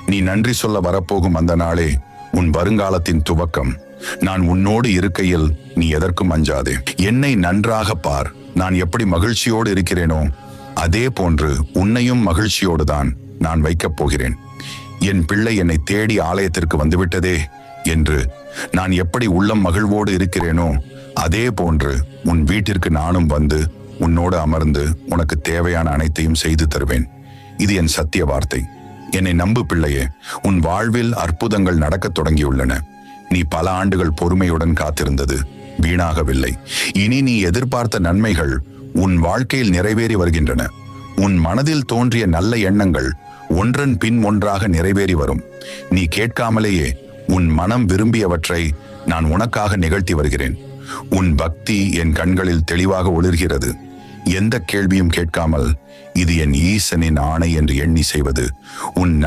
நீ நன்றி சொல்ல வரப்போகும் அந்த நாளே உன் வருங்காலத்தின் துவக்கம். நான் உன்னோடு இருக்கையில் நீ எதற்கும் அஞ்சாதே. என்னை நன்றாக பார். நான் எப்படி மகிழ்ச்சியோடு இருக்கிறேனோ அதே போன்று உன்னையும் மகிழ்ச்சியோடு தான் நான் வைக்கப் போகிறேன். என் பிள்ளை என்னை தேடி ஆலயத்திற்கு வந்துவிட்டதே என்று நான் எப்படி உள்ளம் மகிழ்வோடு இருக்கிறேனோ அதே போன்று உன் வீட்டிற்கு நானும் வந்து உன்னோடு அமர்ந்து உனக்கு தேவையான அனைத்தையும் செய்து தருவேன். இது என் சத்திய வார்த்தை. என்னை நம்பு பிள்ளையே. உன் வாழ்வில் அற்புதங்கள் நடக்கத் தொடங்கியுள்ளன. நீ பல ஆண்டுகள் பொறுமையுடன் காத்திருந்தது வீணாகவில்லை. இனி நீ எதிர்பார்த்த நன்மைகள் உன் வாழ்க்கையில் நிறைவேறி வருகின்றன. உன் மனதில் தோன்றிய நல்ல எண்ணங்கள் ஒன்றன் பின் ஒன்றாக நிறைவேறி வரும். நீ கேட்காமலேயே உன் மனம் விரும்பியவற்றை நான் உனக்காக நிகழ்த்தி வருகிறேன். உன் பக்தி என் கண்களில் தெளிவாக ஒளிர்கிறது. எந்த கேள்வியும் கேட்காமல் இது என் ஈசனின் ஆணை என்று எண்ணி செய்வது உன்